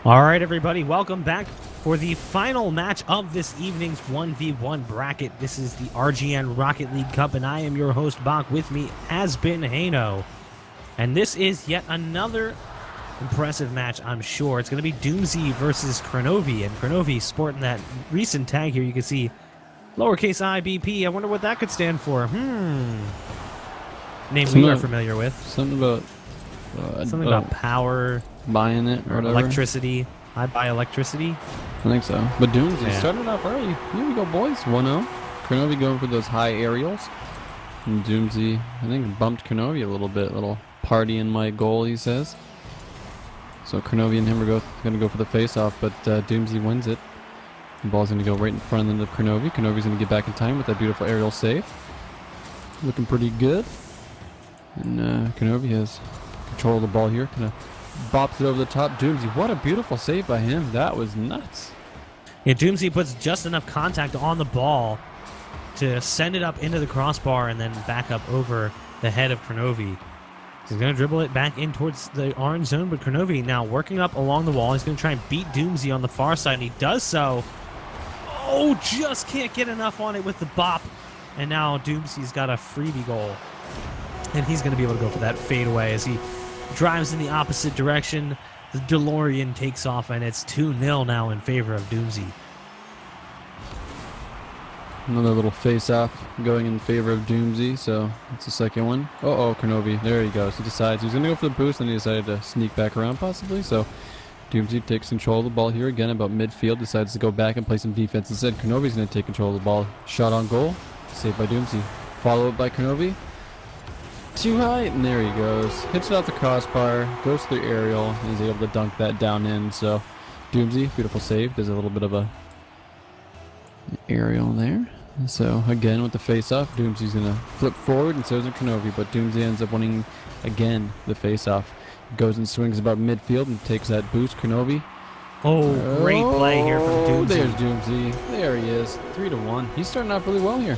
All right, everybody, welcome back for the final match of this evening's 1v1 bracket. This is the RGN Rocket League Cup, and I am your host, Bach. With me has been Hano. And this is yet another impressive match, I'm sure. It's going to be Doomsee versus Kronovi, and Kronovi sporting that recent tag here. You can see lowercase IBP. I wonder what that could stand for. Name we are familiar with. Something about... something about power... Buying it or whatever. Electricity. I buy electricity. I think so. But Doomsee started off early. Here we go, boys. 1-0. Kronovi going for those high aerials. And Doomsee, I think, bumped Kronovi a little bit. Little party in my goal, he says. So Kronovi and him are going to go for the face-off, but Doomsee wins it. The ball's going to go right in front of Kronovi. Kronovi's going to get back in time with that beautiful aerial save. Looking pretty good. And Kronovi has control of the ball here. Kind of bops it over the top. Doomsee, what a beautiful save by him. That was nuts. Yeah, Doomsee puts just enough contact on the ball to send it up into the crossbar and then back up over the head of Kronovi. He's going to dribble it back in towards the orange zone, but Kronovi now working up along the wall. He's going to try and beat Doomsee on the far side, and he does so. Oh, just can't get enough on it with the bop. And now Doomsee's got a freebie goal. And he's going to be able to go for that fadeaway as he drives in the opposite direction. The DeLorean takes off, and it's 2-0 now in favor of Doomsee. Another little face-off going in favor of Doomsee, so that's the second one. Kronovi, there he goes. He decides he's going to go for the boost, and he decided to sneak back around possibly, so Doomsee takes control of the ball here again about midfield, decides to go back and play some defense instead. Kronovi's going to take control of the ball. Shot on goal, saved by Doomsee. Follow up by Kronovi. Too high, and there he goes. Hits it off the crossbar, goes through aerial, and is able to dunk that down in. So Doomsee, beautiful save. There's a little bit of a aerial there. And so again with the face-off, Doomsee's gonna flip forward, and so is Kronovi, but Doomsee ends up winning again the face-off. Goes and swings about midfield and takes that boost. Kronovi. Oh, great play here from Doomsee. There's Doomsee. There he is. 3-1. He's starting off really well here.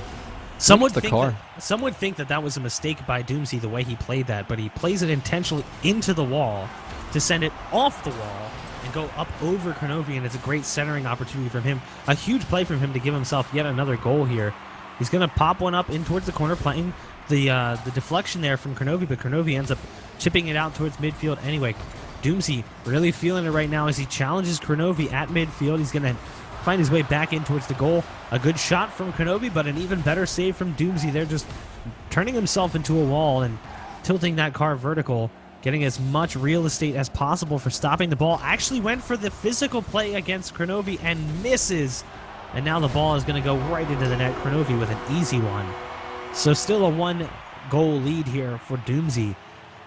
Some would think that was a mistake by Doomsee, the way he played that, but he plays it intentionally into the wall to send it off the wall and go up over Kronovi, and it's a great centering opportunity from him. A huge play from him to give himself yet another goal here. He's going to pop one up in towards the corner, playing the deflection there from Kronovi, but Kronovi ends up chipping it out towards midfield anyway. Doomsee really feeling it right now as he challenges Kronovi at midfield. He's going to find his way back in towards the goal. A good shot from Kronovi, but an even better save from Doomsee. They're just turning himself into a wall and tilting that car vertical, getting as much real estate as possible for stopping the ball. Actually went for the physical play against Kronovi and misses. And now the ball is going to go right into the net. Kronovi with an easy one. So still a 1-goal lead here for Doomsee.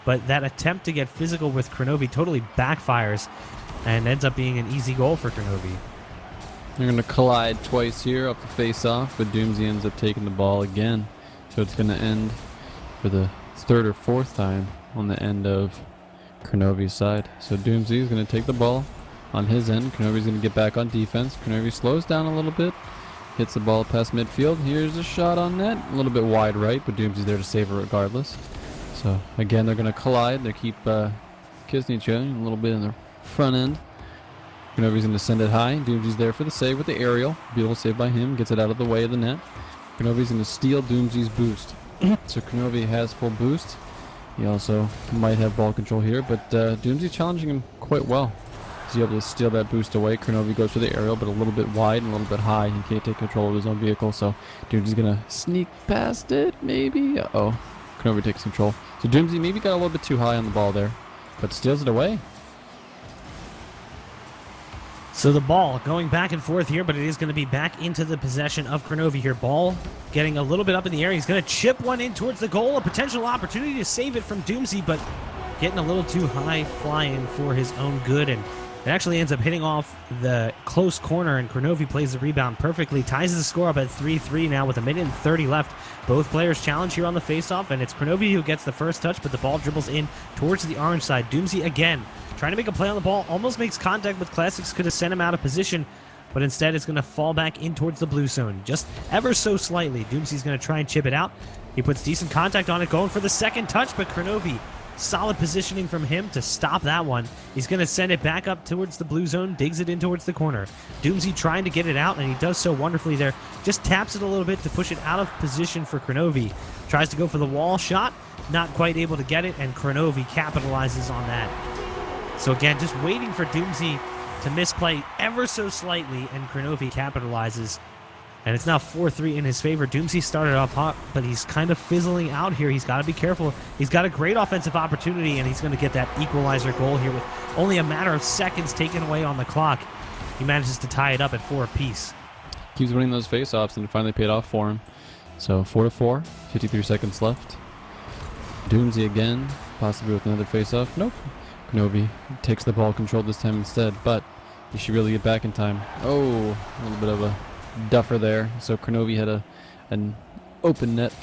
But that attempt to get physical with Kronovi totally backfires and ends up being an easy goal for Kronovi. They're going to collide twice here up the face-off, but Doomsee ends up taking the ball again. So it's going to end for the third or fourth time on the end of Kronovi's side. So Doomsee is going to take the ball on his end. Kronovi's going to get back on defense. Kronovi slows down a little bit, hits the ball past midfield. Here's a shot on net, a little bit wide right, but Doomsee's there to save it regardless. So again, they're going to collide. They keep kissing each other a little bit in the front end. Kronovi's going to send it high. Doomsee's there for the save with the aerial. Beautiful save by him. Gets it out of the way of the net. Kronovi's going to steal Doomsee's boost. So Kronovi has full boost. He also might have ball control here, but Doomsee challenging him quite well. He's able to steal that boost away. Kronovi goes for the aerial, but a little bit wide and a little bit high. He can't take control of his own vehicle, so Doomsee's going to sneak past it, maybe? Uh-oh. Kronovi takes control. So Doomsee maybe got a little bit too high on the ball there, but steals it away. So the ball going back and forth here, but it is going to be back into the possession of Kronovi here. Ball getting a little bit up in the air. He's going to chip one in towards the goal. A potential opportunity to save it from Doomsee, but getting a little too high flying for his own good. And it actually ends up hitting off the close corner, and Kronovi plays the rebound perfectly. Ties the score up at 3-3 now with 1:30 left. Both players challenge here on the faceoff, and it's Kronovi who gets the first touch, but the ball dribbles in towards the orange side. Doomsee again trying to make a play on the ball, almost makes contact with Classics, could have sent him out of position, but instead it's going to fall back in towards the blue zone, just ever so slightly. Doomsee's going to try and chip it out. He puts decent contact on it, going for the second touch, but Kronovi solid positioning from him to stop that one. He's going to send it back up towards the blue zone, digs it in towards the corner. Doomsee trying to get it out, and he does so wonderfully there. Just taps it a little bit to push it out of position for Kronovi. Tries to go for the wall shot, not quite able to get it, and Kronovi capitalizes on that. So again, just waiting for Doomsee to misplay ever so slightly, and Kronovi capitalizes. And it's now 4-3 in his favor. Doomsee started off hot, but he's kind of fizzling out here. He's got to be careful. He's got a great offensive opportunity, and he's going to get that equalizer goal here with only a matter of seconds taken away on the clock. He manages to tie it up at 4 apiece. Keeps winning those face-offs, and it finally paid off for him. So 4-4, 53 seconds left. Doomsee again, possibly with another face-off. Nope. Kronovi takes the ball control this time instead, but he should really get back in time. Oh, a little bit of a duffer there. So Kronovi had an open net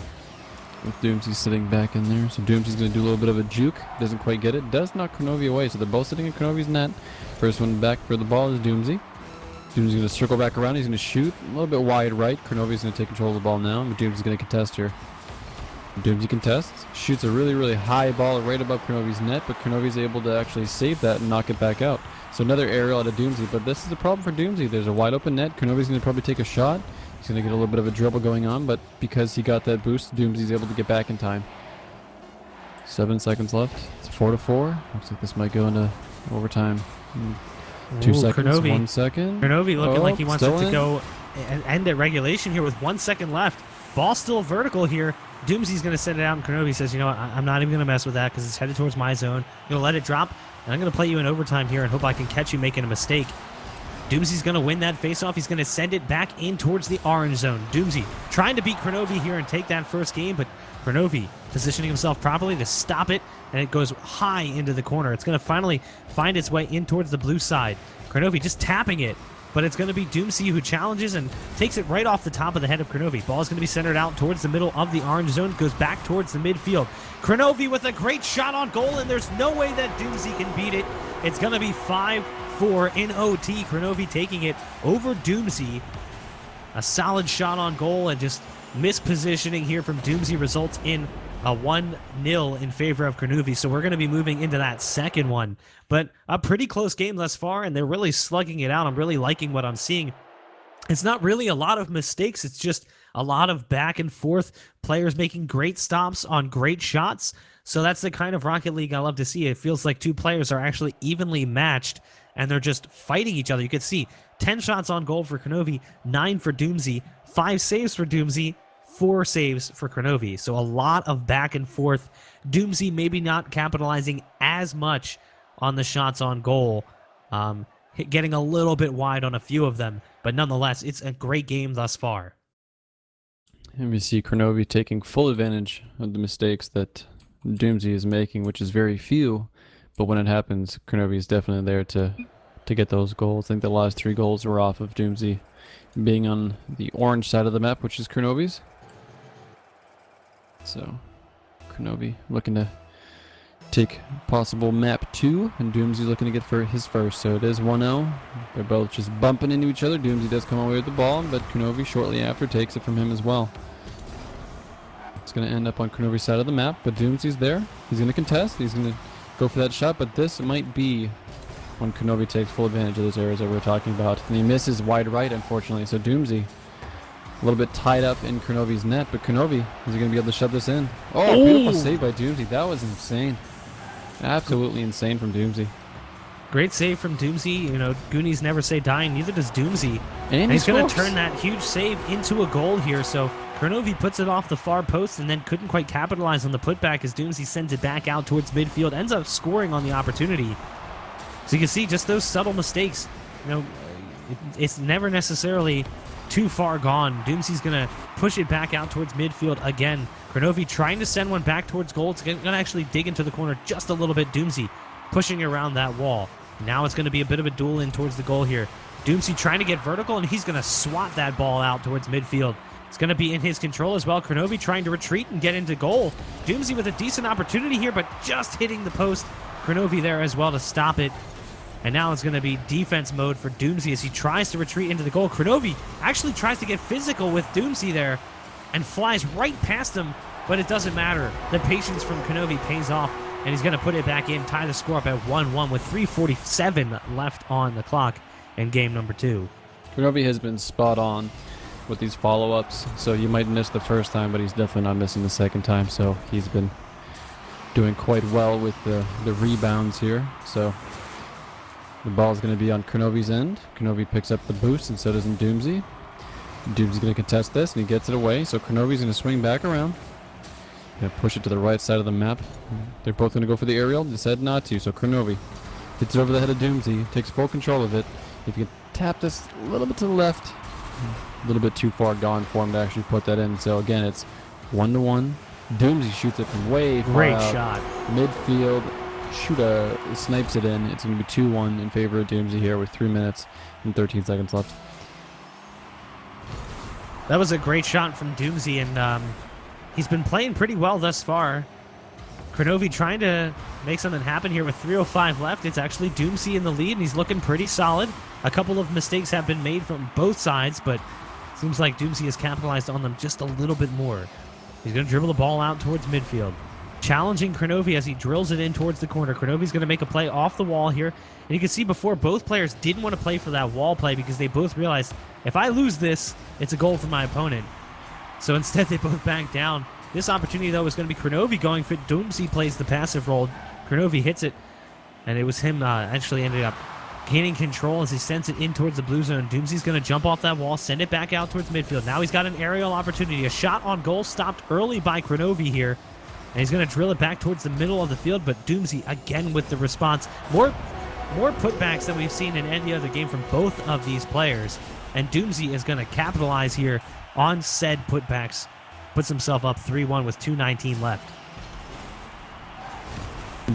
with Doomsee sitting back in there. So Doomsee's going to do a little bit of a juke. Doesn't quite get it. Does knock Kronovi away. So they're both sitting in Kronovi's net. First one back for the ball is Doomsee. Doomsee's going to circle back around. He's going to shoot a little bit wide right. Kronovi's going to take control of the ball now. But Doomsee's going to contest here. Doomsee contests. Shoots a really, really high ball right above Kronovi's net. But Kronovi's able to actually save that and knock it back out. So another aerial out of Doomsee, but this is the problem for Doomsee. There's a wide open net. Kronovi's going to probably take a shot. He's going to get a little bit of a dribble going on, but because he got that boost, Doomsee's able to get back in time. 7 seconds left. It's 4-4. Looks like this might go into overtime. 2 seconds, Kronovi. 1 second. Kronovi looking like he wants it to in. go and end at regulation here with 1 second left. Ball still vertical here. Doomsee's going to send it out, and Kronovi says, you know what, I'm not even going to mess with that because it's headed towards my zone. I'm going to let it drop, and I'm going to play you in overtime here and hope I can catch you making a mistake. Doomsee's going to win that faceoff. He's going to send it back in towards the orange zone. Doomsee trying to beat Kronovi here and take that first game, but Kronovi positioning himself properly to stop it, and it goes high into the corner. It's going to finally find its way in towards the blue side. Kronovi just tapping it, but it's going to be Doomsee who challenges and takes it right off the top of the head of Kronovi. Ball is going to be centered out towards the middle of the orange zone, goes back towards the midfield. Kronovi with a great shot on goal, and there's no way that Doomsee can beat it. It's going to be 5-4 in OT. Kronovi taking it over Doomsee. A solid shot on goal, and just mispositioning here from Doomsee results in a 1-0 in favor of Kronovi. So we're going to be moving into that second one. But a pretty close game thus far, and they're really slugging it out. I'm really liking what I'm seeing. It's not really a lot of mistakes. It's just a lot of back and forth, players making great stops on great shots. So that's the kind of Rocket League I love to see. It feels like two players are actually evenly matched, and they're just fighting each other. You can see 10 shots on goal for Kronovi, 9 for Doomsee, 5 saves for Doomsee, 4 saves for Kronovi. So a lot of back and forth. Doomsee maybe not capitalizing as much on the shots on goal, getting a little bit wide on a few of them, but nonetheless, it's a great game thus far. And we see Kronovi taking full advantage of the mistakes that Doomsee is making, which is very few, but when it happens, Kronovi is definitely there to get those goals. I think the last 3 goals were off of Doomsee being on the orange side of the map, which is Kronovi's. So Kronovi looking to take possible map 2, and Doomsey looking to get for his first. So it is 1-0. They're both just bumping into each other. Doomsey does come away with the ball, but Kronovi shortly after takes it from him as well. It's going to end up on Kronovi's side of the map, but Doomsey's there. He's going to contest. He's going to go for that shot, but this might be when Kronovi takes full advantage of those areas that we were talking about. And he misses wide right, unfortunately. So Doomsey a little bit tied up in Kronovi's net, but Kronovi, is he going to be able to shove this in? Oh, beautiful save by Doomsey. That was insane. Absolutely insane from Doomsey. Great save from Doomsey. You know, Goonies never say die, neither does Doomsey. And he's going to turn that huge save into a goal here. So Kronovi puts it off the far post and then couldn't quite capitalize on the putback as Doomsey sends it back out towards midfield, ends up scoring on the opportunity. So you can see just those subtle mistakes. You know, it's never necessarily too far gone. Doomsey's going to push it back out towards midfield again. Kronovi trying to send one back towards goal. It's going to actually dig into the corner just a little bit. Doomsey pushing around that wall. Now it's going to be a bit of a duel in towards the goal here. Doomsey trying to get vertical, and he's going to swat that ball out towards midfield. It's going to be in his control as well. Kronovi trying to retreat and get into goal. Doomsey with a decent opportunity here, but just hitting the post. Kronovi there as well to stop it. And now it's going to be defense mode for Doomsey as he tries to retreat into the goal. Kronovi actually tries to get physical with Doomsey there and flies right past him, but it doesn't matter. The patience from Kronovi pays off. and he's going to put it back in, tie the score up at 1-1 with 3:47 left on the clock in game number 2. Kronovi has been spot on with these follow-ups, so you might miss the first time, but he's definitely not missing the second time, so he's been doing quite well with the rebounds here. So the ball is going to be on Kronovi's end. Kronovi picks up the boost, and so does Doomsee. Doomsee's going to contest this, and he gets it away, so Kronovi's going to swing back around. Going to push it to the right side of the map. They're both going to go for the aerial. Decide not to, so Kronovi hits it over the head of Doomsee, takes full control of it. If you can tap this a little bit to the left, a little bit too far gone for him to actually put that in. So again, it's 1-1. Doomsee shoots it from way far Great out. shot. Midfield. Snipes it in. It's going to be 2-1 in favor of Doomsee here with 3 minutes and 13 seconds left. That was a great shot from Doomsee, and he's been playing pretty well thus far. Kronovi trying to make something happen here with 3:05 left. It's actually Doomsee in the lead, and he's looking pretty solid. A couple of mistakes have been made from both sides, but seems like Doomsee has capitalized on them just a little bit more. He's going to dribble the ball out towards midfield. Challenging Kronovi as he drills it in towards the corner. Kronovi's going to make a play off the wall here. And you can see before, both players didn't want to play for that wall play because they both realized, if I lose this, it's a goal for my opponent. So instead, they both back down. This opportunity, though, is going to be Kronovi going for it. Doomsee plays the passive role. Kronovi hits it, and it was him actually ended up gaining control as he sends it in towards the blue zone. Doomsee's going to jump off that wall, send it back out towards midfield. Now he's got an aerial opportunity. A shot on goal stopped early by Kronovi here. And he's going to drill it back towards the middle of the field, but Doomsee again with the response. More putbacks than we've seen in any other game from both of these players. And Doomsee is going to capitalize here on said putbacks. Puts himself up 3-1 with 2:19 left.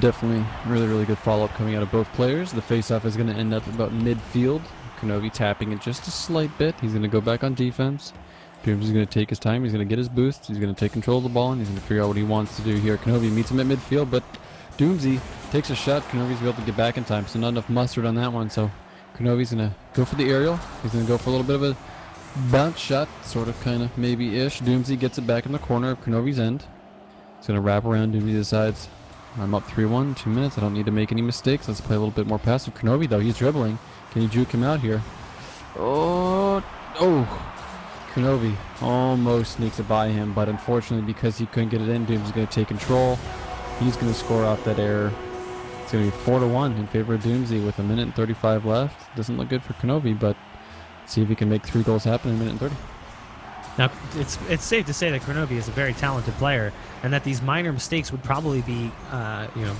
Definitely really, really good follow-up coming out of both players. The face-off is going to end up about midfield. Kronovi tapping it just a slight bit. He's going to go back on defense. Doomsee's going to take his time. He's going to get his boost. He's going to take control of the ball, and he's going to figure out what he wants to do here. Kronovi meets him at midfield, but Doomsee takes a shot. Kronovi's able to get back in time, so not enough mustard on that one. So Kronovi's going to go for the aerial. He's going to go for a little bit of a bounce shot, sort of, kind of, maybe-ish. Doomsee gets it back in the corner of Kronovi's end. He's going to wrap around. Doomsee decides, I'm up 3-1, 2 minutes. I don't need to make any mistakes. Let's play a little bit more passive. Kronovi, though, he's dribbling. Can you juke him out here? Oh! Kronovi almost sneaks it by him, but unfortunately, because he couldn't get it in, Doomsee's going to take control. He's going to score off that error. It's going to be 4-1 in favor of Doomsee with 1 minute and 35 left. Doesn't look good for Kronovi, but see if he can make 3 goals happen in 1 minute and 30. Now, it's safe to say that Kronovi is a very talented player, and that these minor mistakes would probably be,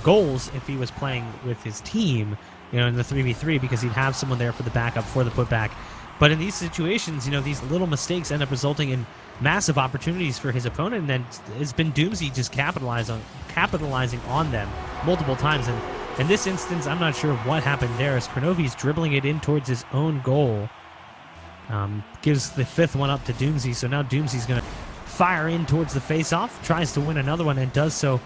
goals if he was playing with his team, in the 3v3, because he'd have someone there for the backup, for the putback. But in these situations, these little mistakes end up resulting in massive opportunities for his opponent, and then it's been Doomsee just capitalizing on them multiple times. And in this instance, I'm not sure what happened there, as Kronovi's dribbling it in towards his own goal. Gives the 5th one up to Doomsee, so now Doomsee's going to fire in towards the face-off, tries to win another one, and does so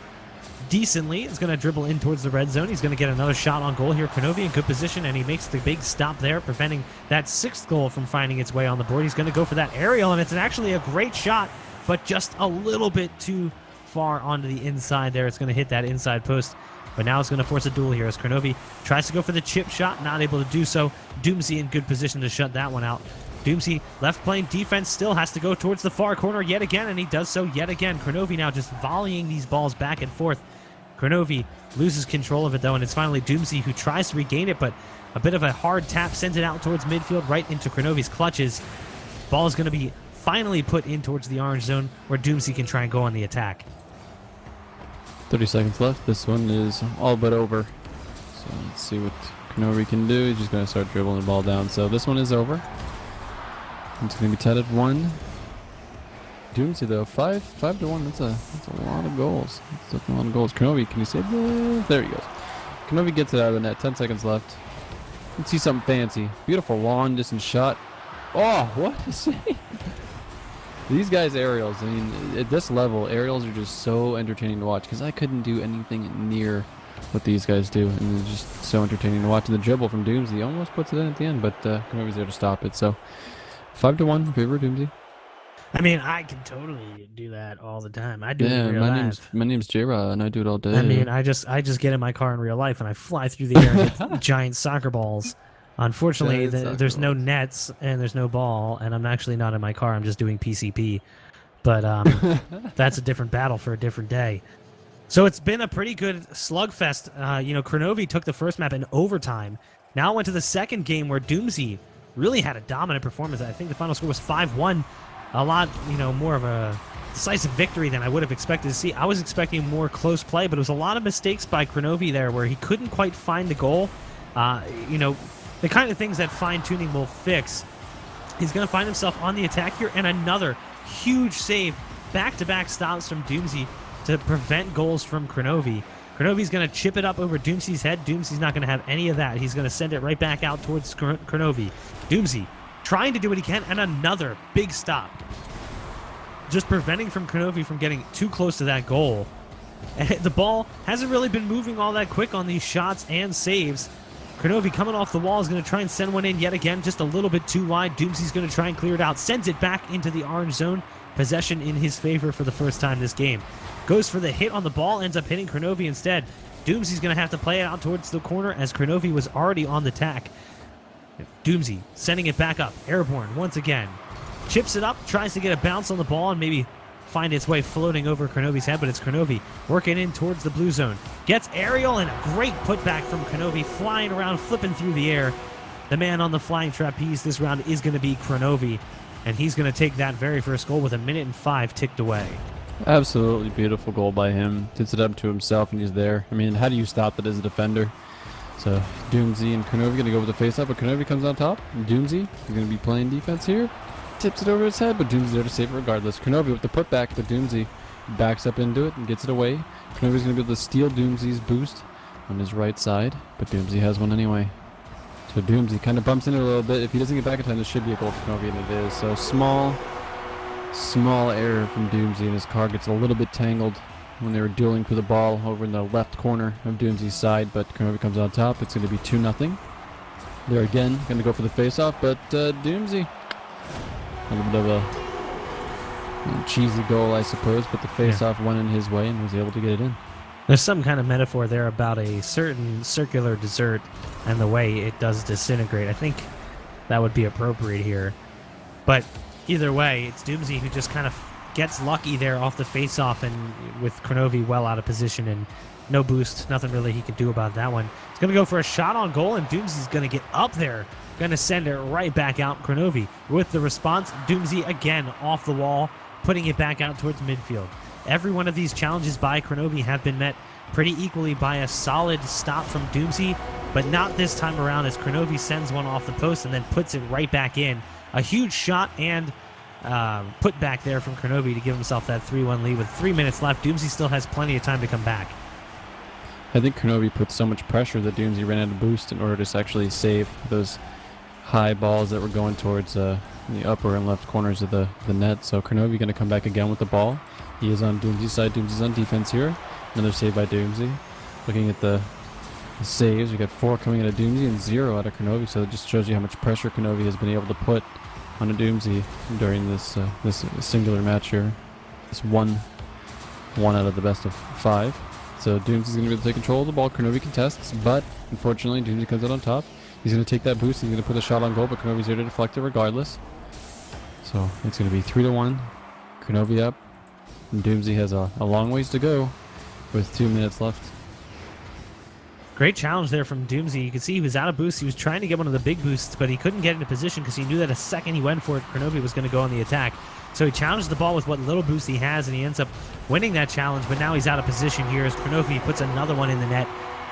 decently. He's going to dribble in towards the red zone. He's going to get another shot on goal here. Kronovi in good position, and he makes the big stop there, preventing that 6th goal from finding its way on the board. He's going to go for that aerial, and it's actually a great shot, but just a little bit too far onto the inside there. It's going to hit that inside post, but now it's going to force a duel here as Kronovi tries to go for the chip shot, not able to do so. Doomsee in good position to shut that one out. Doomsee, left playing defense, still has to go towards the far corner yet again, and he does so yet again. Kronovi now just volleying these balls back and forth. Kronovi loses control of it, though, and it's finally Doomsee who tries to regain it, but a bit of a hard tap sends it out towards midfield, right into Kronovi's clutches. Ball is going to be finally put in towards the orange zone, where Doomsee can try and go on the attack. 30 seconds left. This one is all but over. So let's see what Kronovi can do. He's just going to start dribbling the ball down. So this one is over. It's going to be tied at 1. Doomsee, though, 5-1. That's a lot of goals. That's a lot of goals. Kronovi, can you save this? There he goes. Kronovi gets it out of the net. 10 seconds left. Let's see something fancy. Beautiful long distance shot. Oh, what a save! These guys' aerials, I mean, at this level, aerials are just so entertaining to watch, because I couldn't do anything near what these guys do, and it's just so entertaining to watch. And the dribble from Doomsee almost puts it in at the end, but Kronovi's there to stop it. So 5-1 in favor of Doomsee. I mean, I can totally do that all the time. I do it in Yeah, real life. my name's J-Ra, and I do it all I mean, day. I just get in my car in real life and I fly through the air and hit giant soccer balls. Unfortunately, Giant soccer there's no balls. nets and there's no ball, and I'm actually not in my car. I'm just doing PCP. But that's a different battle for a different day. So it's been a pretty good slugfest. Kronovi took the first map in overtime. Now went to the second game where Doomsee really had a dominant performance. I think the final score was 5-1. A lot, more of a decisive victory than I would have expected to see. I was expecting more close play, but it was a lot of mistakes by Kronovi there where he couldn't quite find the goal. The kind of things that fine-tuning will fix. He's going to find himself on the attack here, and another huge save. Back-to-back stops from Doomsee to prevent goals from Kronovi. Kronovi's going to chip it up over Doomsee's head. Doomsee's not going to have any of that. He's going to send it right back out towards Kronovi. Doomsee trying to do what he can, and another big stop. Just preventing from Kronovi from getting too close to that goal. And the ball hasn't really been moving all that quick on these shots and saves. Kronovi coming off the wall is going to try and send one in yet again, just a little bit too wide. Doomsee's going to try and clear it out. Sends it back into the orange zone. Possession in his favor for the first time this game. Goes for the hit on the ball, ends up hitting Kronovi instead. Doomsee's going to have to play it out towards the corner as Kronovi was already on the tack. Doomsee sending it back up. Airborne once again. Chips it up, tries to get a bounce on the ball and maybe find its way floating over Kronovi's head, but it's Kronovi working in towards the blue zone. Gets aerial and a great putback from Kronovi, flying around, flipping through the air. The man on the flying trapeze this round is going to be Kronovi, and he's going to take that very first goal with 1:05 ticked away. Absolutely beautiful goal by him. Gets it up to himself, and he's there. I mean, how do you stop that as a defender? So Doomsee and Kronovi going to go with the face-up, but Kronovi comes on top. Doomsee is going to be playing defense here. Tips it over his head, but Doomsee's there to save it regardless. Kronovi with the putback, but Doomsee backs up into it and gets it away. Kronovi's going to be able to steal Doomsee's boost on his right side, but Doomsee has one anyway. So Doomsee kind of bumps into it a little bit. If he doesn't get back in time, this should be a goal for Kronovi, and it is. So small error from Doomsee, and his car gets a little bit tangled when they were dueling for the ball over in the left corner of Doomsee's side, but Kronovi comes on top. It's going to be 2-0. They're again going to go for the face-off, but Doomsee, a little bit of a cheesy goal, I suppose, but the face-off went in his way and was able to get it in. There's some kind of metaphor there about a certain circular dessert and the way it does disintegrate. I think that would be appropriate here. But either way, it's Doomsee who just kind of gets lucky there off the face-off, and with Kronovi well out of position and no boost, nothing really he can do about that one. He's going to go for a shot on goal, and Doomsee's going to get up there. Going to send it right back out. Kronovi with the response. Doomsee again off the wall, putting it back out towards midfield. Every one of these challenges by Kronovi have been met pretty equally by a solid stop from Doomsee, but not this time around as Kronovi sends one off the post and then puts it right back in. A huge shot and put back there from Kronovi to give himself that 3-1 lead with 3 minutes left. Doomsee still has plenty of time to come back. I think Kronovi put so much pressure that Doomsee ran out of boost in order to actually save those high balls that were going towards the upper and left corners of the net. So Kronovi going to come back again with the ball. He is on Doomsee's side. Doomsee's on defense here. Another save by Doomsee. Looking at the saves, we got 4 coming out of Doomsee and 0 out of Kronovi. So it just shows you how much pressure Kronovi has been able to put on a Doomsee during this singular match here. It's one out of the best of 5. So Doomsee's going to be able to take control of the ball. Kronovi contests, but unfortunately Doomsee comes out on top. He's going to take that boost. He's going to put a shot on goal, but Kronovi's here to deflect it regardless. So it's going to be 3-1. Kronovi up. And Doomsee has a long ways to go with 2 minutes left. Great challenge there from Doomsee. You can see he was out of boost. He was trying to get one of the big boosts, but he couldn't get into position because he knew that a second he went for it, Kronovi was going to go on the attack. So he challenged the ball with what little boost he has, and he ends up winning that challenge, but now he's out of position here as Kronovi puts another one in the net.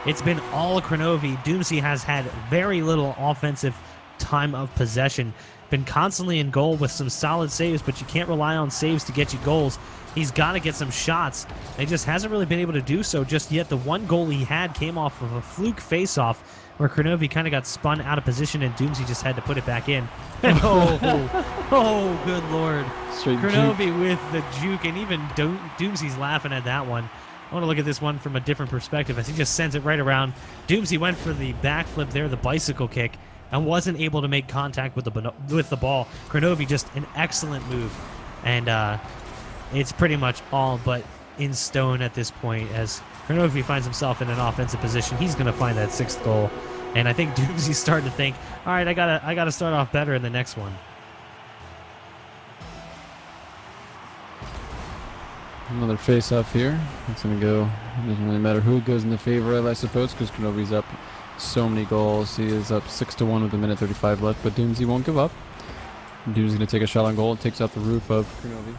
It's been all Kronovi. Doomsee has had very little offensive time of possession. Been constantly in goal with some solid saves, but you can't rely on saves to get you goals. He's got to get some shots. He just hasn't really been able to do so just yet. The one goal he had came off of a fluke face-off where Kronovi kind of got spun out of position and Doomsee just had to put it back in. And oh, good Lord. Straight Kronovi juke. with the juke, and even Doomsee's laughing at that one. I want to look at this one from a different perspective as he just sends it right around. Doomsee went for the backflip there, the bicycle kick, and wasn't able to make contact with the ball. Kronovi just an excellent move. and it's pretty much all but in stone at this point as Kronovi finds himself in an offensive position. He's going to find that 6th goal, and I think Doomsee's starting to think, all right, I gotta start off better in the next one. Another face-off here. It's going to go. It doesn't really matter who goes in the favor of, I suppose, because Kronovi's up so many goals. He is up 6-1 with 1:35 left, but Doomsee won't give up. Doomsee's going to take a shot on goal. It takes out the roof of Kronovi.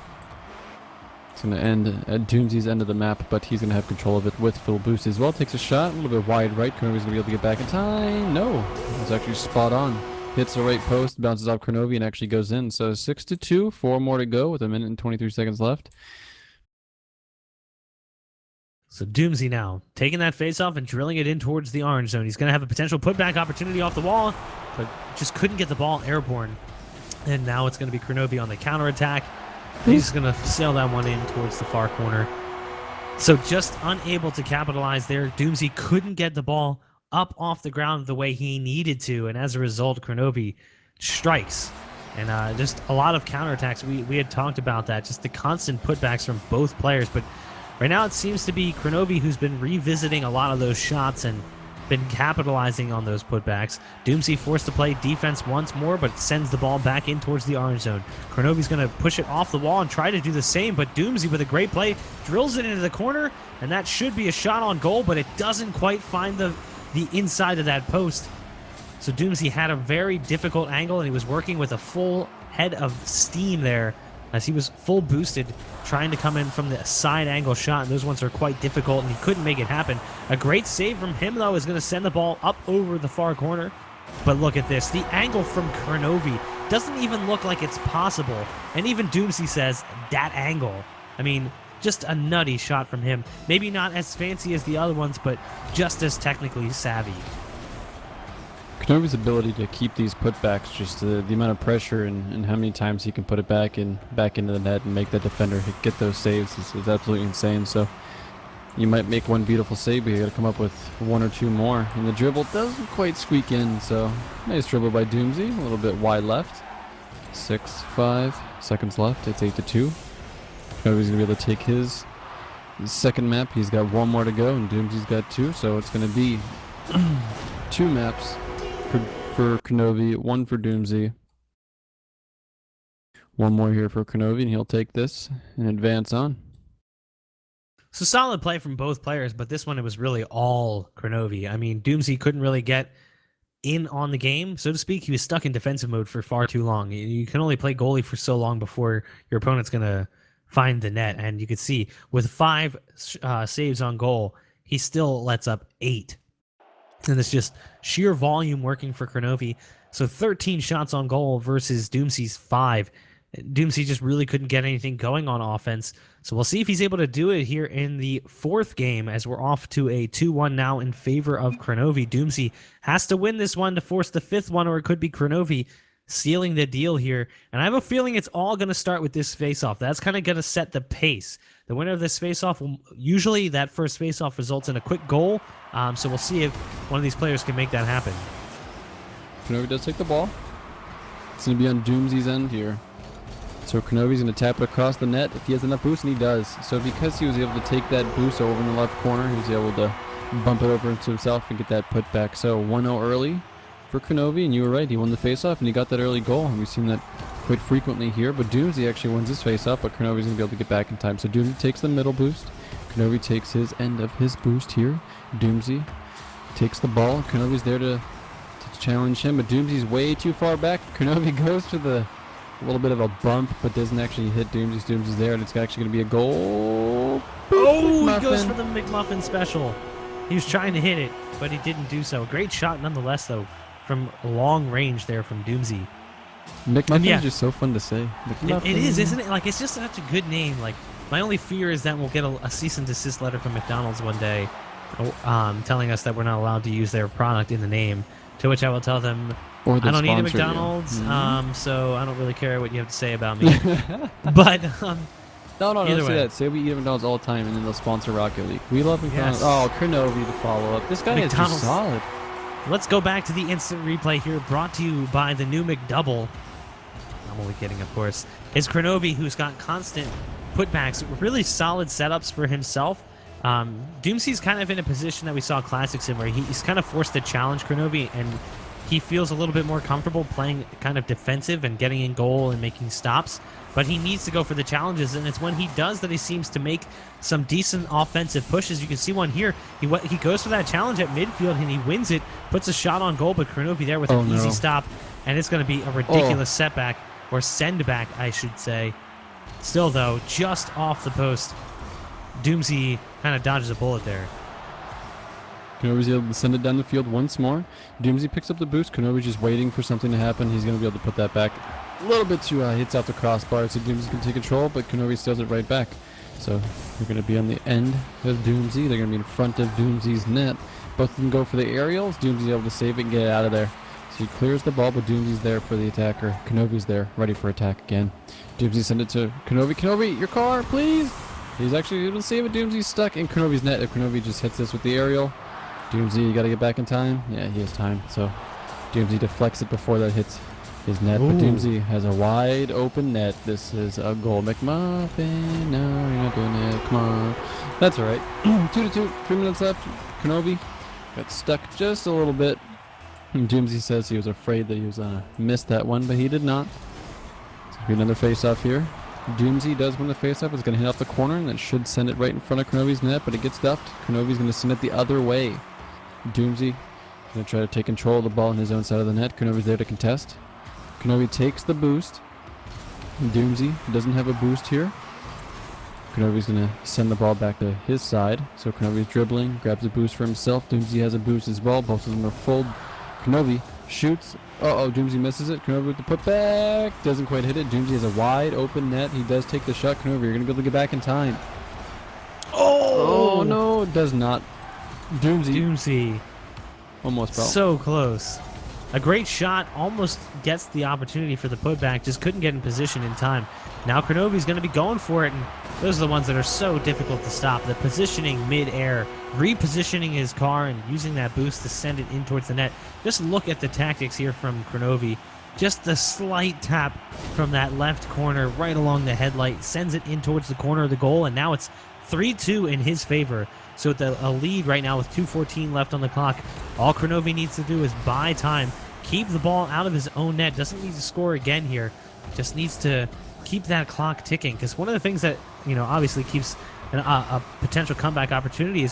It's going to end at Doomsee's end of the map, but he's going to have control of it with full boost as well. Takes a shot, a little bit wide right. Kronovi's going to be able to get back in time. No, it's actually spot on. Hits the right post, bounces off Kronovi, and actually goes in. So 6-2, 4 more to go with 1:23 left. So Doomsee now taking that face-off and drilling it in towards the orange zone. He's going to have a potential putback opportunity off the wall, but just couldn't get the ball airborne. And now it's going to be Kronovi on the counterattack. He's going to sail that one in towards the far corner. So just unable to capitalize there. Doomsee couldn't get the ball up off the ground the way he needed to, and as a result, Kronovi strikes. And just a lot of counterattacks. We had talked about that, just the constant putbacks from both players, but right now it seems to be Kronovi who's been revisiting a lot of those shots and been capitalizing on those putbacks. Doomsee forced to play defense once more, but sends the ball back in towards the orange zone. Kronovi's going to push it off the wall and try to do the same, but Doomsee with a great play drills it into the corner, and that should be a shot on goal, but it doesn't quite find the inside of that post. So Doomsee had a very difficult angle, and he was working with a full head of steam there as he was full boosted, trying to come in from the side angle shot, and those ones are quite difficult, and he couldn't make it happen. A great save from him, though, is going to send the ball up over the far corner. But look at this. The angle from Kronovi doesn't even look like it's possible, and even Doomsee says, that angle. I mean, just a nutty shot from him. Maybe not as fancy as the other ones, but just as technically savvy. Kronovi's ability to keep these putbacks, just the amount of pressure and how many times he can put it back into the net and make the defender get those saves is absolutely insane. So you might make one beautiful save, but you got to come up with 1 or 2 more. And the dribble doesn't quite squeak in, so nice dribble by Doomsee, a little bit wide left. 5 seconds left. It's 8-2. Kronovi's gonna be able to take his second map. He's got 1 more to go, and Doomsee's got 2, so it's gonna be 2 maps for Kronovi, 1 for Doomsee. 1 more here for Kronovi, and he'll take this and advance on. So solid play from both players, but this one it was really all Kronovi. I mean, Doomsee couldn't really get in on the game, so to speak. He was stuck in defensive mode for far too long. You can only play goalie for so long before your opponent's going to find the net, and you could see with 5 saves on goal, he still lets up 8. And it's just sheer volume working for Kronovi. So 13 shots on goal versus Doomsee's 5. Doomsee just really couldn't get anything going on offense. So we'll see if he's able to do it here in the 4th game as we're off to a 2-1 now in favor of Kronovi. Doomsee has to win this one to force the 5th one, or it could be Kronovi sealing the deal here. And I have a feeling it's all going to start with this face-off. That's kind of going to set the pace. The winner of this face-off, usually that first face-off results in a quick goal. So we'll see if one of these players can make that happen. Kronovi does take the ball. It's going to be on Doomsee's end here. So Kronovi's going to tap it across the net if he has enough boost, and he does. So because he was able to take that boost over in the left corner, he was able to bump it over into himself and get that put back. So 1-0 early for Kronovi, and you were right. He won the face-off, and he got that early goal. And we've seen that quite frequently here. But Doomsee actually wins his face-off, but Kronovi's going to be able to get back in time. So Doomsee takes the middle boost. Kronovi takes his end of his boost here. Doomsee takes the ball. Kronovi's there to challenge him, but Doomsee's way too far back. Kronovi goes for the little bit of a bump, but doesn't actually hit Doomsee. Doomsee's there, and it's actually going to be a goal. Oh, he goes for the McMuffin special. He was trying to hit it, but he didn't do so. Great shot nonetheless, though, from long range there from Doomsee. McMuffin is just so fun to say. It is, isn't it? Like, it's just such a good name. Like, my only fear is that we'll get a cease and desist letter from McDonald's one day telling us that we're not allowed to use their product in the name, to which I will tell them, I don't need a McDonald's, so I don't really care what you have to say about me. But no, don't say that. Say we eat at McDonald's all the time, and then they'll sponsor Rocket League. We love McDonald's. Yes. Oh, Kronovi to follow up. This guy is just solid. Let's go back to the instant replay here, brought to you by the new McDouble. normally getting, of course, is Kronovi, who's got constant putbacks, really solid setups for himself. Doomsee's kind of in a position that we saw Classics in, where he's kind of forced to challenge Kronovi, and he feels a little bit more comfortable playing kind of defensive and getting in goal and making stops. But he needs to go for the challenges, and it's when he does that he seems to make some decent offensive pushes. You can see one here. He goes for that challenge at midfield, and he wins it, puts a shot on goal, but Kronovi there with an easy stop, and it's going to be a ridiculous setback, or send back, I should say. Still, though, just off the post, Doomsee kind of dodges a bullet there. Kronovi's able to send it down the field once more. Doomsee picks up the boost. Kronovi's just waiting for something to happen. He's going to be able to put that back a little bit too high. Hits out the crossbar, so Doomsee can take control, but Kronovi steals it right back. So they're going to be on the end of Doomsee. They're going to be in front of Doomsee's net. Both of them go for the aerials. Doomsee's able to save it and get it out of there. So he clears the ball, but Doomsee's there for the attacker. Kronovi's there, ready for attack again. Doomsee send it to Kronovi. Kronovi, your car, please! He's actually able to save it. Doomsee's stuck in Kronovi's net. If Kronovi just hits this with the aerial, Doomsee, you got to get back in time. Yeah, he has time. So Doomsee deflects it before that hits his net. Ooh. But Doomsee has a wide open net. This is a goal. McMuffin, no, you're not doing it. Come on. That's all right. 2-2, 3 minutes left. Kronovi got stuck just a little bit. And Doomsee says he was afraid that he was going to miss that one, but he did not. So be another face-off here. Doomsee does win the face-off. It's going to hit off the corner, and that should send it right in front of Kronovi's net, but it gets stuffed. Kronovi's going to send it the other way. Doomsee going to try to take control of the ball on his own side of the net. Kronovi's there to contest. Kronovi takes the boost. Doomsee doesn't have a boost here. Kronovi's going to send the ball back to his side. So Kronovi's dribbling, grabs a boost for himself. Doomsee has a boost as well. Both of them are full. Kronovi shoots. Uh-oh, Doomsee misses it. Kronovi with the putback. Doesn't quite hit it. Doomsee has a wide open net. He does take the shot. Kronovi, you're going to be able to get back in time. Oh, no, it does not. Doomsee. Almost fell. So close. A great shot. Almost gets the opportunity for the putback. Just couldn't get in position in time. Now Kronovi's going to be going for it, and those are the ones that are so difficult to stop. The positioning mid-air, repositioning his car and using that boost to send it in towards the net. Just look at the tactics here from Kronovi. Just the slight tap from that left corner right along the headlight sends it in towards the corner of the goal, and now it's 3-2 in his favor. So with a lead right now with 2:14 left on the clock, all Kronovi needs to do is buy time, keep the ball out of his own net. Doesn't need to score again here. Just needs to keep that clock ticking, because one of the things that, you know, obviously keeps a potential comeback opportunity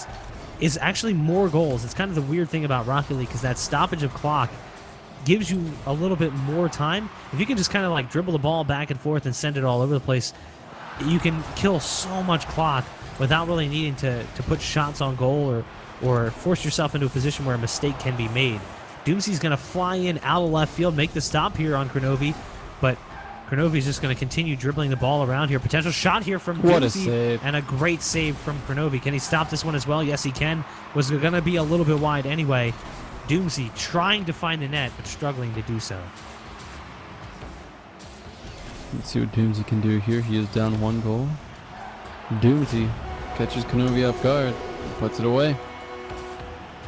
is actually more goals. It's kind of the weird thing about Rocket League, because that stoppage of clock gives you a little bit more time. If you can just kind of like dribble the ball back and forth and send it all over the place, you can kill so much clock without really needing to put shots on goal or force yourself into a position where a mistake can be made. Doomsee's going to fly in out of left field, make the stop here on Kronovi, but Kronovi's just going to continue dribbling the ball around here. Potential shot here from Doomsee, and a great save from Kronovi. Can he stop this one as well? Yes, he can. Was going to be a little bit wide anyway. Doomsee trying to find the net, but struggling to do so. Let's see what Doomsee can do here. He is down 1 goal. Doomsee catches Kronovi off guard, puts it away.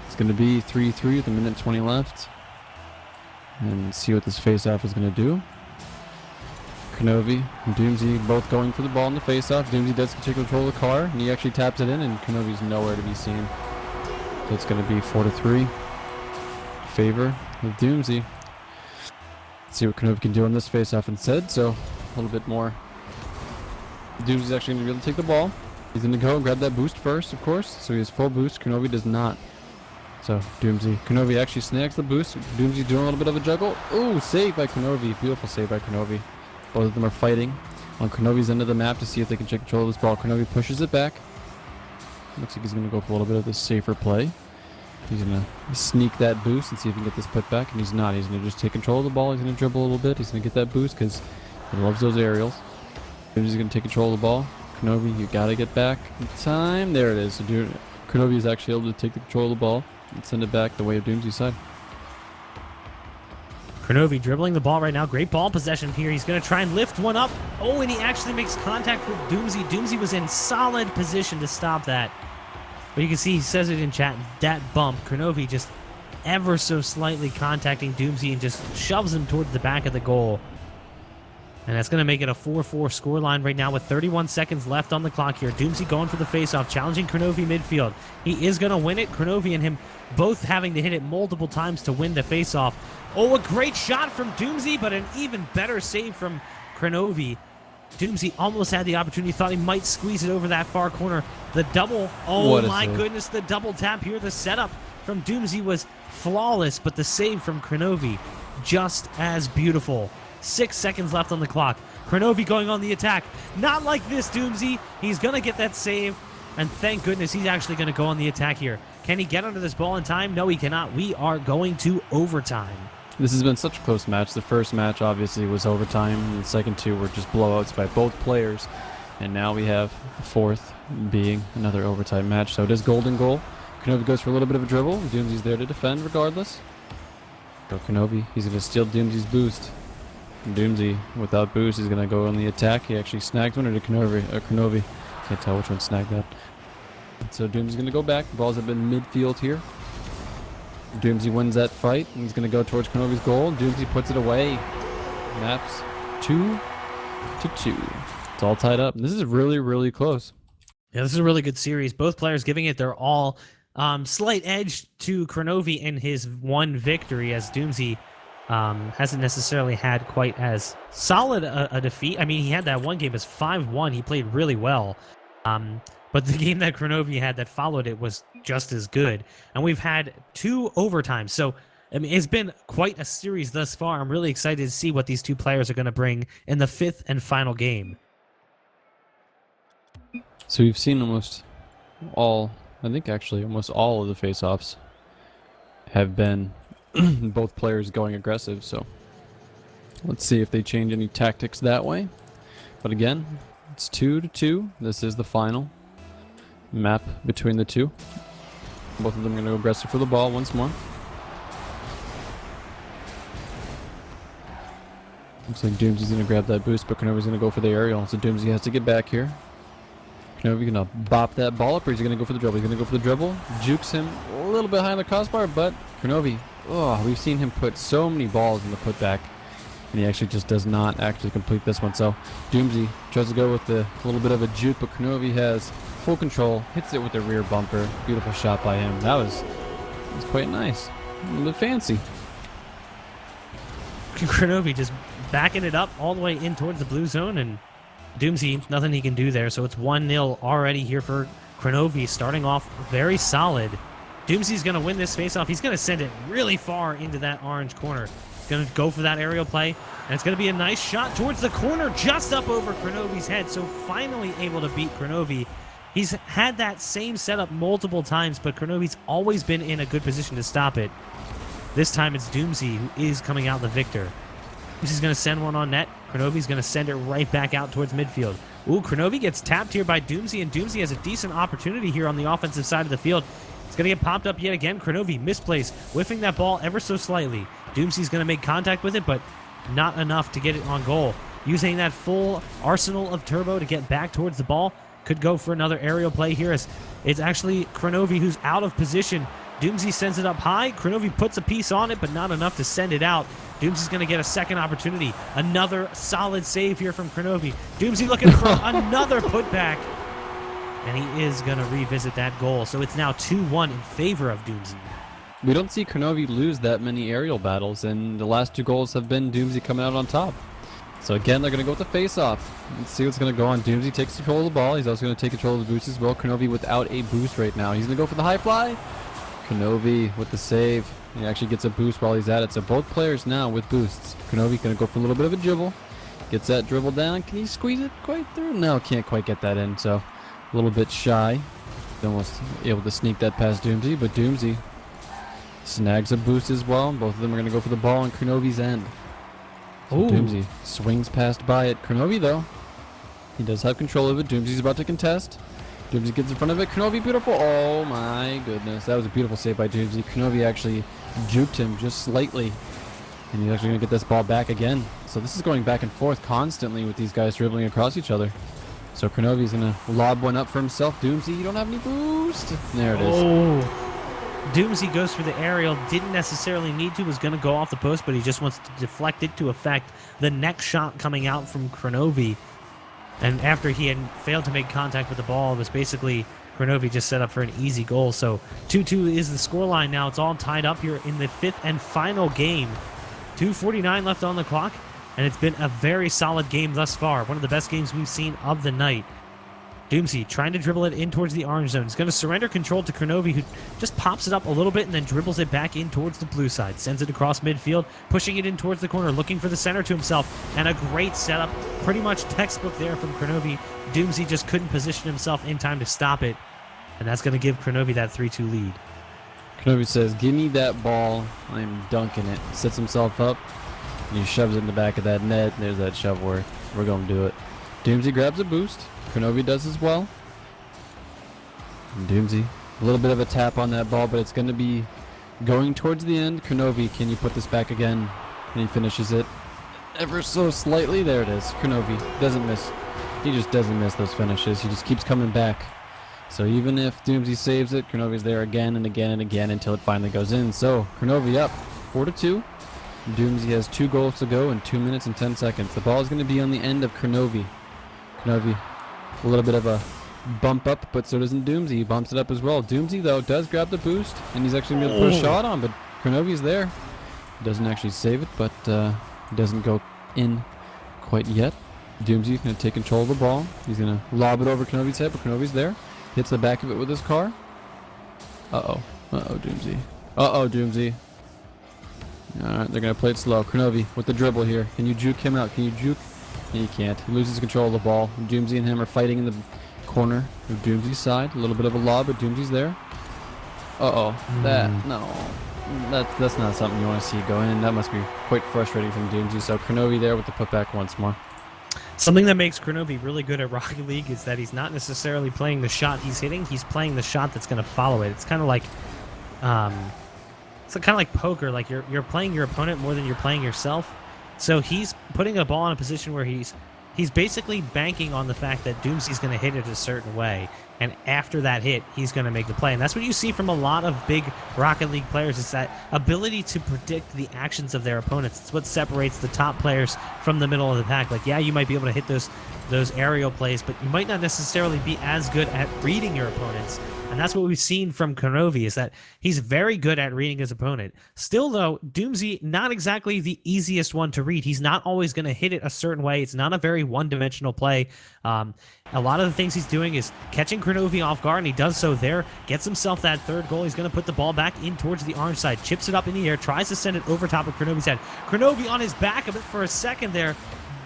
It's going to be 3-3 with 1:20 left. And see what this face-off is going to do. Kronovi and Doomsee both going for the ball in the face-off. Doomsee does take control of the car, and he actually taps it in, and Kronovi's nowhere to be seen. So it's going to be 4-3. Favor of Doomsee. Let's see what Kronovi can do on this face-off instead. So a little bit more. Doomsee's actually going to be able to take the ball. He's going to go and grab that boost first, of course. So he has full boost. Kronovi does not. So Doomsee. Kronovi actually snags the boost. Doomsee doing a little bit of a juggle. Ooh, save by Kronovi. Beautiful save by Kronovi. Both of them are fighting on Kronovi's end of the map to see if they can take control of this ball. Kronovi pushes it back. Looks like he's going to go for a little bit of the safer play. He's going to sneak that boost and see if he can get this put back, and he's not. He's going to just take control of the ball. He's going to dribble a little bit. He's going to get that boost because he loves those aerials. He's going to take control of the ball. Kronovi, you got to get back in time. There it is. So Kronovi is actually able to take the control of the ball and send it back the way of Doomsee's side. Kronovi dribbling the ball right now. Great ball possession here. He's going to try and lift one up. Oh, and he actually makes contact with Doomsee. Doomsee was in solid position to stop that. But you can see he says it in chat, that bump. Kronovi just ever so slightly contacting Doomsee and just shoves him towards the back of the goal. And that's going to make it a 4-4 scoreline right now with 31 seconds left on the clock here. Doomsee going for the faceoff, challenging Kronovi midfield. He is going to win it. Kronovi and him both having to hit it multiple times to win the faceoff. Oh, a great shot from Doomsee, but an even better save from Kronovi. Doomsee almost had the opportunity, thought he might squeeze it over that far corner. The double, oh my goodness, the double tap here. The setup from Doomsee was flawless, but the save from Kronovi just as beautiful. 6 seconds left on the clock. Kronovi going on the attack. Not like this, Doomsee. He's going to get that save, and thank goodness he's actually going to go on the attack here. Can he get under this ball in time? No, he cannot. We are going to overtime. This has been such a close match. The first match obviously was overtime, and the second two were just blowouts by both players. And now we have the fourth being another overtime match. So it is golden goal. Kronovi goes for a little bit of a dribble. Doomsee's there to defend regardless. So Kronovi, he's going to steal Doomsee's boost. Doomsee, without boost, is going to go on the attack. He actually snagged one, or did Kronovi? Can't tell which one snagged that. So Doomsee's going to go back. The ball's up in midfield here. Doomsee wins that fight. And he's going to go towards Kronovi's goal. Doomsee puts it away. Maps 2-2. It's all tied up. This is really, really close. Yeah, this is a really good series. Both players giving it their all. Slight edge to Kronovi in his one victory, as Doomsee hasn't necessarily had quite as solid a defeat. I mean, he had that one game as 5-1. He played really well. But the game that Kronovi had that followed it was just as good. And we've had 2 overtimes. So, I mean, it's been quite a series thus far. I'm really excited to see what these two players are going to bring in the 5th and final game. So we've seen almost all, I think actually almost all of the face-offs have been both players going aggressive. So let's see if they change any tactics that way. But again, it's 2-2. This is the final map between the two. Both of them are going to go aggressive for the ball once more. Looks like Doomsee's going to grab that boost, but Kronovi's going to go for the aerial. So Doomsee has to get back here. Kronovi going to bop that ball up, or he's going to go for the dribble. He's going to go for the dribble. Jukes him a little bit high on the crossbar, but Kronovi, oh, we've seen him put so many balls in the putback, and he actually just does not actually complete this one. So Doomsee tries to go with a little bit of a juke, but Kronovi has full control, hits it with the rear bumper. Beautiful shot by him. That was quite nice. A little bit fancy. Kronovi just backing it up all the way in towards the blue zone, and Doomsee, nothing he can do there. So it's 1-0 already here for Kronovi, starting off very solid. Doomsee's going to win this faceoff. He's going to send it really far into that orange corner. He's going to go for that aerial play, and it's going to be a nice shot towards the corner, just up over Kronovi's head. So finally able to beat Kronovi. He's had that same setup multiple times, but Kronovi's always been in a good position to stop it. This time it's Doomsee who is coming out the victor. Doomsee's going to send one on net. Kronovi's going to send it right back out towards midfield. Ooh, Kronovi gets tapped here by Doomsee, and Doomsee has a decent opportunity here on the offensive side of the field. It's going to get popped up yet again. Kronovi misplaced, whiffing that ball ever so slightly. Doomsee's going to make contact with it, but not enough to get it on goal. Using that full arsenal of turbo to get back towards the ball. Could go for another aerial play here, as it's actually Kronovi who's out of position. Doomsee sends it up high. Kronovi puts a piece on it, but not enough to send it out. Doomsee's going to get a second opportunity. Another solid save here from Kronovi. Doomsee looking for another putback. And he is going to revisit that goal. So it's now 2-1 in favor of Doomsee. We don't see Kronovi lose that many aerial battles, and the last 2 goals have been Doomsee coming out on top. So again, they're going to go with the face-off. Let's see what's going to go on. Doomsee takes control of the ball. He's also going to take control of the boost as well. Kronovi without a boost right now. He's going to go for the high fly. Kronovi with the save. He actually gets a boost while he's at it. So both players now with boosts. Kronovi going to go for a little bit of a dribble. Gets that dribble down. Can he squeeze it quite through? No, can't quite get that in. So a little bit shy. Almost able to sneak that past Doomsee, but Doomsee snags a boost as well. Both of them are going to go for the ball on Kronovi's end. So Doomsee swings past by it. Kronovi, though, he does have control of it. Doomsee's about to contest. Doomsee gets in front of it. Kronovi, beautiful. Oh, my goodness. That was a beautiful save by Doomsee. Kronovi actually juked him just slightly. And he's actually going to get this ball back again. So this is going back and forth constantly with these guys dribbling across each other. So Kronovi's going to lob one up for himself. Doomsee, you don't have any boost. There it is. Oh, Doomsee goes for the aerial, didn't necessarily need to, was going to go off the post, but he just wants to deflect it to affect the next shot coming out from Kronovi. And after he had failed to make contact with the ball, it was basically Kronovi just set up for an easy goal. So 2-2 is the scoreline now. It's all tied up here in the fifth and final game. 2:49 left on the clock, and it's been a very solid game thus far. One of the best games we've seen of the night. Doomsee trying to dribble it in towards the orange zone. He's going to surrender control to Kronovi, who just pops it up a little bit and then dribbles it back in towards the blue side. Sends it across midfield, pushing it in towards the corner, looking for the center to himself. And a great setup, pretty much textbook there from Kronovi. Doomsee just couldn't position himself in time to stop it. And that's going to give Kronovi that 3-2 lead. Kronovi says, give me that ball. I'm dunking it. Sets himself up, and he shoves it in the back of that net. There's that shove work. We're going to do it. Doomsee grabs a boost. Kronovi does as well. And Doomsee, a little bit of a tap on that ball, but it's going to be going towards the end. Kronovi, can you put this back again? And he finishes it ever so slightly. There it is. Kronovi doesn't miss. He just doesn't miss those finishes. He just keeps coming back. So even if Doomsee saves it, Kronovi's there again and again and again until it finally goes in. So Kronovi up 4-2. Doomsee has 2 goals to go in 2 minutes and 10 seconds. The ball is going to be on the end of Kronovi. Kronovi, a little bit of a bump up, but so doesn't Doomsee. He bumps it up as well. Doomsee, though, does grab the boost, and he's actually going to put a shot on, but Kronovi's there. Doesn't actually save it, but doesn't go in quite yet. Doomsee's going to take control of the ball. He's going to lob it over Kronovi's head, but Kronovi's there. Hits the back of it with his car. Uh-oh. Uh-oh, Doomsee. Uh-oh, Doomsee. Alright, they're going to play it slow. Kronovi with the dribble here. Can you juke him out? Can you juke? He can't. He loses control of the ball. Doomsee and him are fighting in the corner of Doomsee's side. A little bit of a lob, but Doomsee's there. Uh-oh. That's not something you want to see go in. That must be quite frustrating from Doomsee. So Kronovi there with the putback once more. Something that makes Kronovi really good at Rocket League is that he's not necessarily playing the shot he's hitting. He's playing the shot that's going to follow it. It's kind of like, poker. Like you're playing your opponent more than you're playing yourself. So he's putting a ball in a position where he's basically banking on the fact that Doomsee's going to hit it a certain way, and after that hit, he's going to make the play. And that's what you see from a lot of big Rocket League players, is that ability to predict the actions of their opponents. It's what separates the top players from the middle of the pack. Like, yeah, you might be able to hit those aerial plays, but you might not necessarily be as good at reading your opponents. And that's what we've seen from Kronovi, is that he's very good at reading his opponent. Still, though, Doomsee, not exactly the easiest one to read. He's not always going to hit it a certain way. It's not a very one-dimensional play. A lot of the things he's doing is catching Kronovi off guard, and he does so there. Gets himself that third goal. He's going to put the ball back in towards the orange side. Chips it up in the air. Tries to send it over top of Kronovi's head. Kronovi on his back a bit for a second there.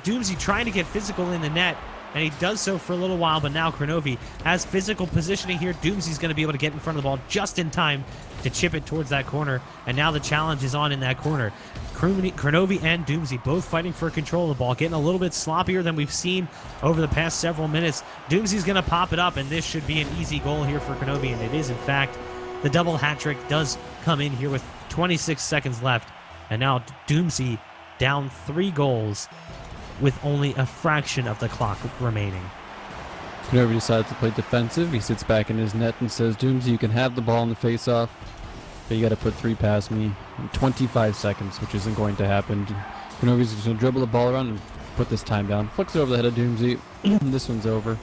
Doomsee trying to get physical in the net, and he does so for a little while, but now Kronovi has physical positioning here. Doomsee's going to be able to get in front of the ball just in time to chip it towards that corner, and now the challenge is on in that corner. Kronovi and Doomsee both fighting for control of the ball, getting a little bit sloppier than we've seen over the past several minutes. Doomsee's going to pop it up, and this should be an easy goal here for Kronovi, and it is, in fact. The double hat trick does come in here with 26 seconds left, and now Doomsee down 3 goals with only a fraction of the clock remaining. Kronovi decides to play defensive. He sits back in his net and says, Doomsee, you can have the ball in the face-off, but you got to put 3 past me in 25 seconds, which isn't going to happen. Kronovi's just going to dribble the ball around and put this time down. Flicks it over the head of Doomsee. This one's over.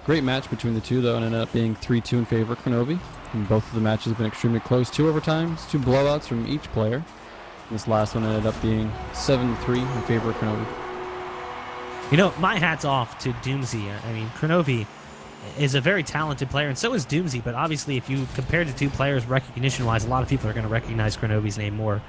Great match between the two, though, and ended up being 3-2 in favor of Kronovi. And both of the matches have been extremely close. 2 overtimes, 2 blowouts from each player. This last one ended up being 7-3 in favor of Kronovi. You know, my hat's off to Doomsee. I mean, Kronovi is a very talented player, and so is Doomsee, but obviously if you compare the 2 players recognition-wise, a lot of people are going to recognize Kronovi's name more,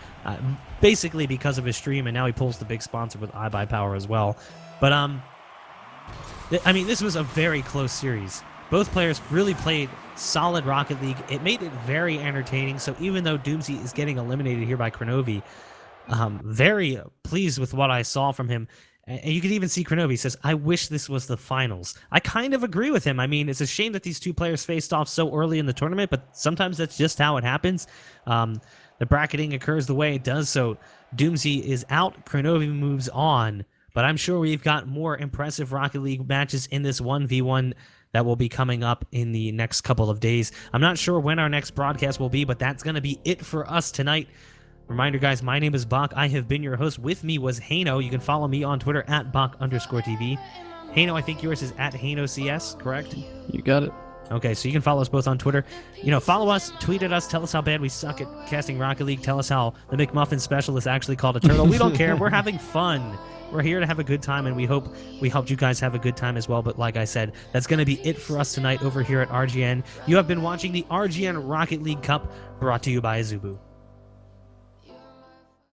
basically because of his stream, and now he pulls the big sponsor with iBuyPower as well. But, I mean, this was a very close series. Both players really played solid Rocket League. It made it very entertaining, so even though Doomsee is getting eliminated here by Kronovi, very pleased with what I saw from him. And you can even see Kronovi says, I wish this was the finals. I kind of agree with him. I mean, it's a shame that these 2 players faced off so early in the tournament, but sometimes that's just how it happens. The bracketing occurs the way it does, so Doomsee is out. Kronovi moves on, but I'm sure we've got more impressive Rocket League matches in this 1v1 that will be coming up in the next couple of days. I'm not sure when our next broadcast will be, but that's going to be it for us tonight. Reminder, guys, my name is Bach. I have been your host. With me was Hano. You can follow me on Twitter at Bach_TV. Hano, I think yours is at HanoCS, correct? You got it. Okay, so you can follow us both on Twitter. Follow us, tweet at us, tell us how bad we suck at casting Rocket League. Tell us how the McMuffin special is actually called a turtle. We don't care. We're having fun. We're here to have a good time, and we hope we helped you guys have a good time as well. But like I said, that's going to be it for us tonight over here at RGN. You have been watching the RGN Rocket League Cup, brought to you by Azubu.